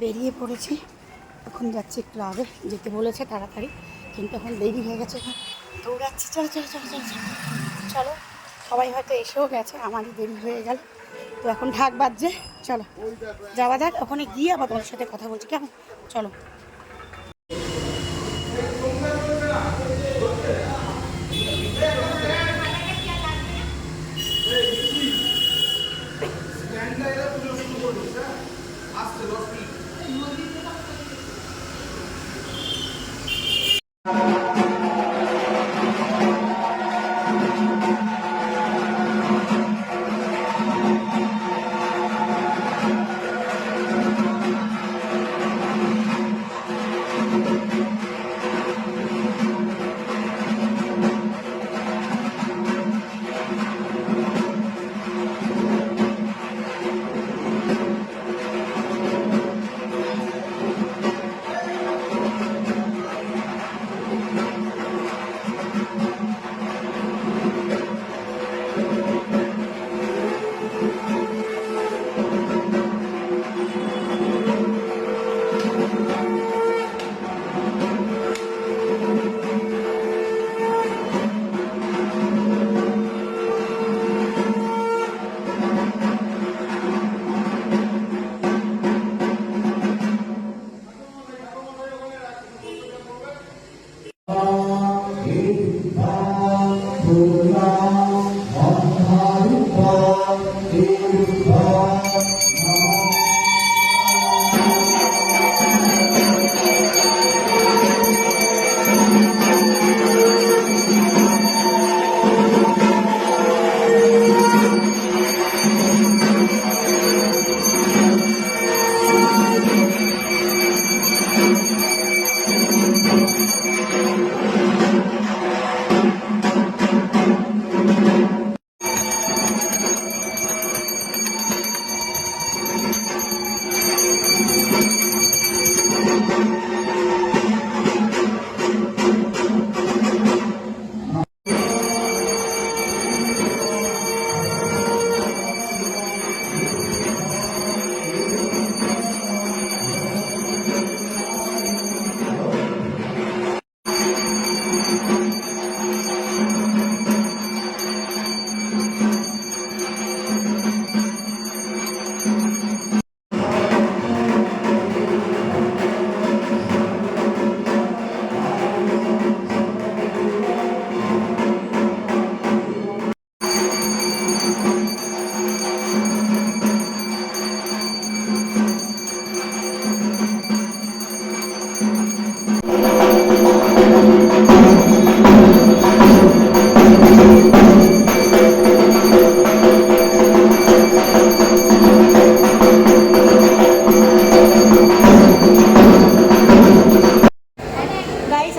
বেরিয়ে পড়েছি, এখন যাচ্ছি ক্লাবে। যেতে বলেছে তাড়াতাড়ি, কিন্তু এখন দেরি হয়ে গেছে, এখন দৌড়াচ্ছি। চলো চলো চলো চলো চলো চলো। সবাই হয়তো এসেও গেছে, আমারই দেরি হয়ে গেল। তো এখন ঢাক বাজছে, চলো যাওয়া যাক। ওখানে গিয়ে আবার তোমার সাথে কথা বলছি, কেমন? চলো।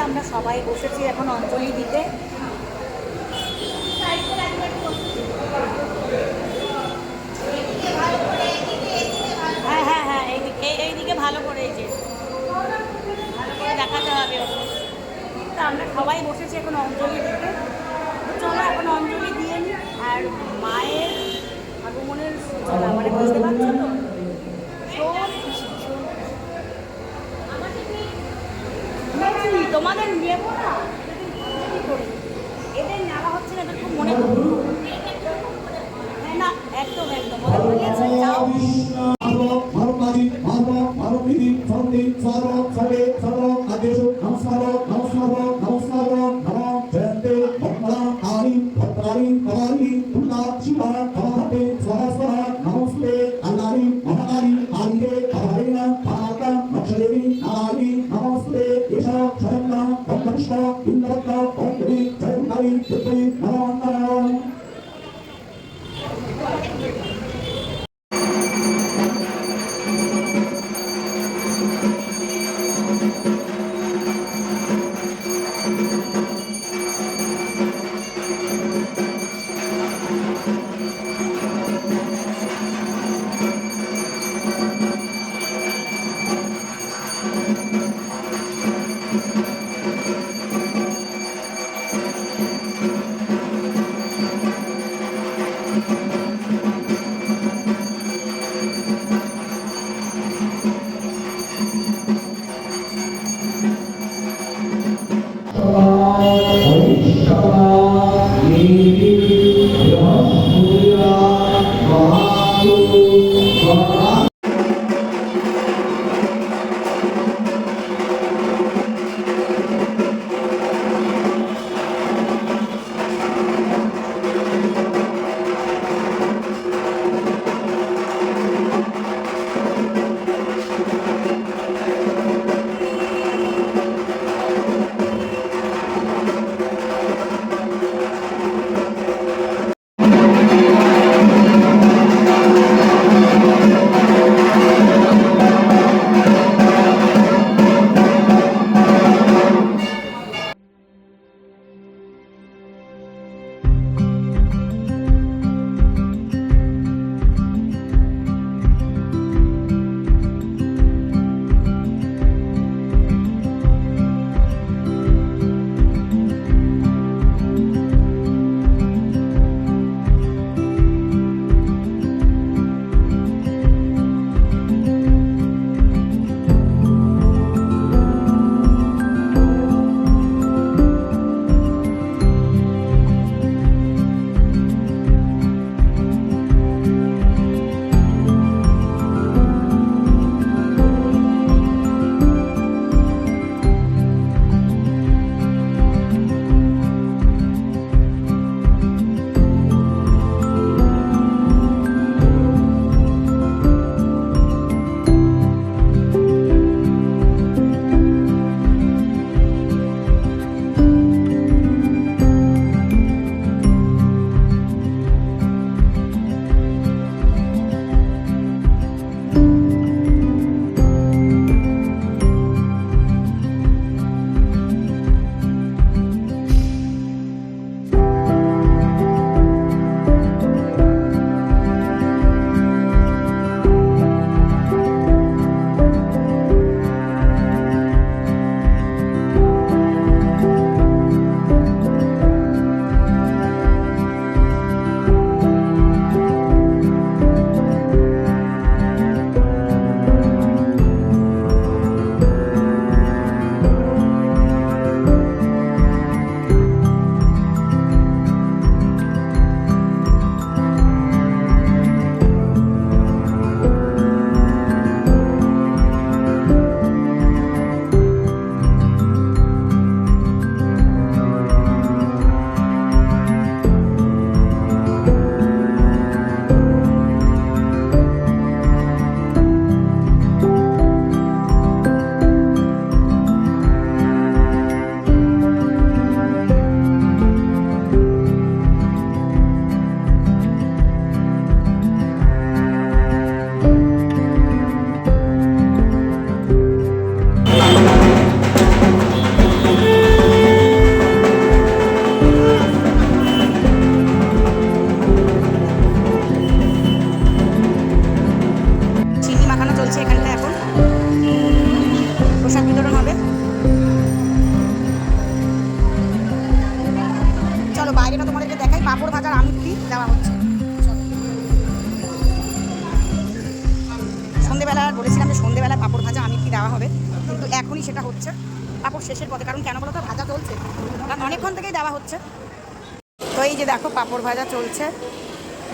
আমরা সবাই বসেছি এখন অঞ্জলি দিতে। হ্যাঁ হ্যাঁ হ্যাঁ, এইদিকে ভালো করে, এই যে ভালো করে দেখাতে হবে। তো আমরা সবাই বসেছি এখন অঞ্জলি দিতে। চলো এখন অঞ্জলি দিয়ে নিই। আর মায়ের আগমনের সূচনা, মানে বুঝতে পারছো তো, তোমাদের নেব না, এদের নেওয়া হচ্ছে না, এদের খুব মনে করবো। হ্যাঁ না, একদম একদম যাও। এখনই সেটা হচ্ছে, পাঁপড় শেষের পথে। কারণ কেন বলো তো, ভাজা চলছে, কারণ অনেকক্ষণ থেকেই দেওয়া হচ্ছে। তো এই যে দেখো পাঁপড় ভাজা চলছে।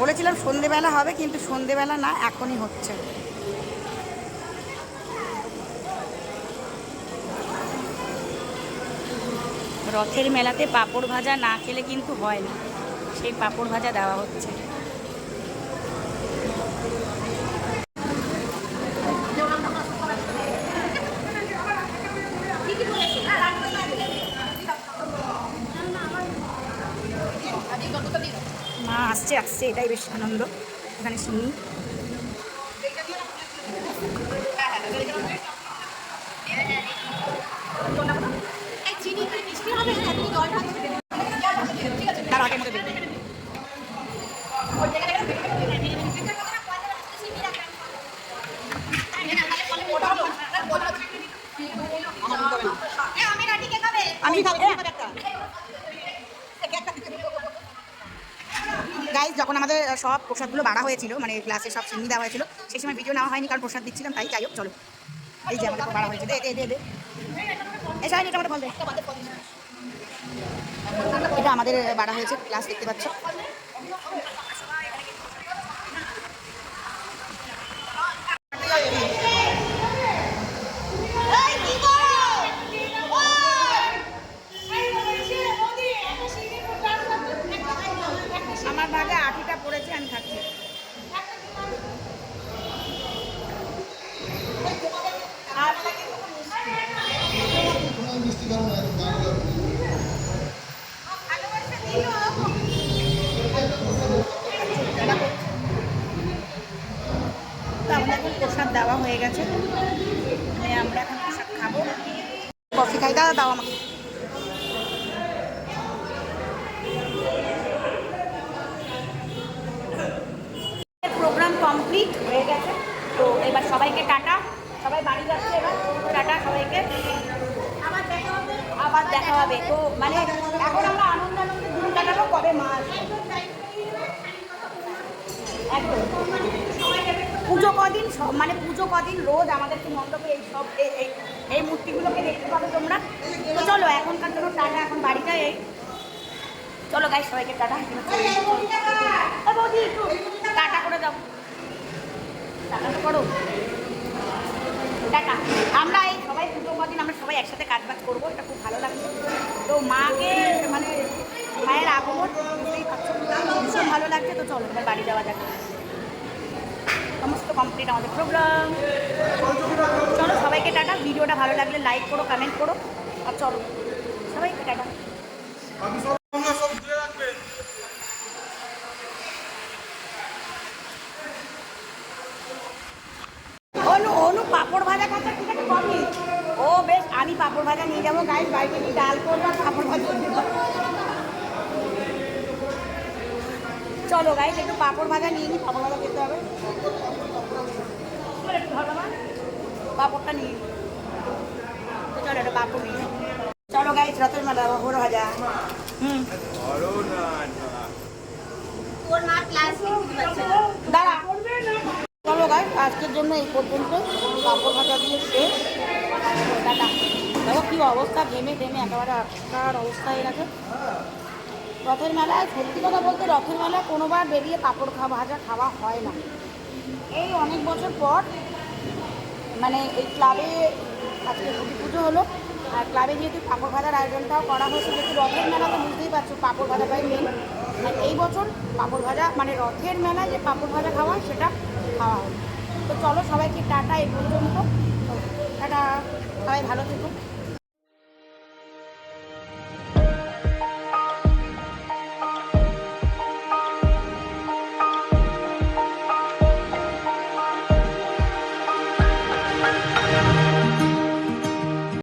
বলেছিলাম সন্ধেবেলা হবে, কিন্তু সন্ধেবেলা না, এখনই হচ্ছে। রথের মেলাতে পাঁপড় ভাজা না খেলে কিন্তু হয় না, সেই পাঁপড় ভাজা দেওয়া হচ্ছে। মা আসছে আসছে, এটাই বেশ আনন্দ। এখানে শুনি তার আগের মধ্যে আমি গাইজ, যখন আমাদের সব প্রসাদগুলো বাড়া হয়েছিল, মানে গ্লাসে সব চিনি দেওয়া হয়েছিল, সেই সময় ভিডিও নেওয়া হয়নি, কারণ প্রসাদ দিচ্ছিলাম, তাই যাই হোক চলো। এই যে আমাদের বাড়া হয়েছে, দে দে দে দে, এই সাইড এটা আমাদের বল দে। এটা আমাদের বাড়া হয়েছে, গ্লাস দেখতে পাচ্ছ। আমার ভাগে আঠিটা পড়েছে, আমি খাচ্ছি। তো আমাদের এখন প্রসাদ দেওয়া হয়ে গেছে, আমরা এখন প্রসাদ খাবো। কফি খাই, দাও দাও আমাকে। প্রোগ্রাম কমপ্লিট হয়ে গেছে, তো এবার সবাইকে টাটা, সবাই বাড়ি যাচ্ছে এবার, টাটা সবাইকে, আবার দেখা হবে। তো মানে এখন আমরা আনন্দ আনন্দে দিন কাটাবো, কবে মা আসবে। একদম পুজো কদিন, মানে পুজো কদিন রোজ আমাদেরকে মণ্ডপে এই সব এই মূর্তিগুলোকে দেখতে পাবে তোমরা। তো চলো এখনকার জন্য টাটা, এখন বাড়িটা এই চলো গাইস, সবাইকে টাটা। বৌদি একটু টাটা করে দাও, টাটা তো করো, টাটা। আমরা এই সবাই পুজো কদিন আমরা সবাই একসাথে কাজ বাজ করবো, এটা খুব ভালো লাগছে। তো মাকে মানে মায়ের আগমন বুঝতেই পারছো, ভীষণ ভালো লাগছে। তো চলো এবার বাড়ি যাওয়া যাক, সমস্ত কমপ্লিট আমাদের প্রোগ্রাম। চলো সবাইকে টাটা, ভিডিওটা ভালো লাগলে লাইক করো, কমেন্ট করো, আর চলো সবাইকে টাটা। অনু অনু পাঁপড় ভাজা খাচ্ছে, ঠিক আছে কমই। ও বেশ, আমি পাঁপড় ভাজা নিয়ে যাবো গাইস, বাড়িতে নিয়ে ডাল করবো, পাঁপড় ভাজা দেবো। চলো গাইস একটু পাঁপড় ভাজা নিয়ে নিই, পাঁপড় ভাজা খেতে হবে, পাঁপড়টা নিয়ে নিই। চলো একটা পাঁপড় নিয়ে নিই। চলো গাইস রথের মেলা পাঁপড় ভাজা। দাঁড়া, চলো গাইস আজকের জন্য এই পর্যন্ত, পাঁপড় ভাজা দিয়ে শেষ, টাটা। দেখো কী অবস্থা, ঘেমে ঘেমে একেবারে আটকার অবস্থা হয়ে গেছে। রথের মেলায় সত্যি কথা বলতে, রথের মেলায় কোনোবার বেরিয়ে পাঁপড় ভাজা খাওয়া হয় না। এই অনেক বছর পর মানে এই ক্লাবে আজকে দুর্গা পুজো হলো, আর ক্লাবে যেহেতু পাঁপড় ভাজার আয়োজনটাও করা হয়েছে, যেহেতু রথের মেলা তো বুঝতেই পারছো পাঁপড় ভাজাটাই মেন। আর এই বছর পাঁপড় ভাজা মানে রথের মেলায় যে পাঁপড় ভাজা খাওয়া সেটা খাওয়া হলো। তো চলো সবাইকে টাটা, এই পর্যন্ত টাটা, সবাই ভালো থেকো।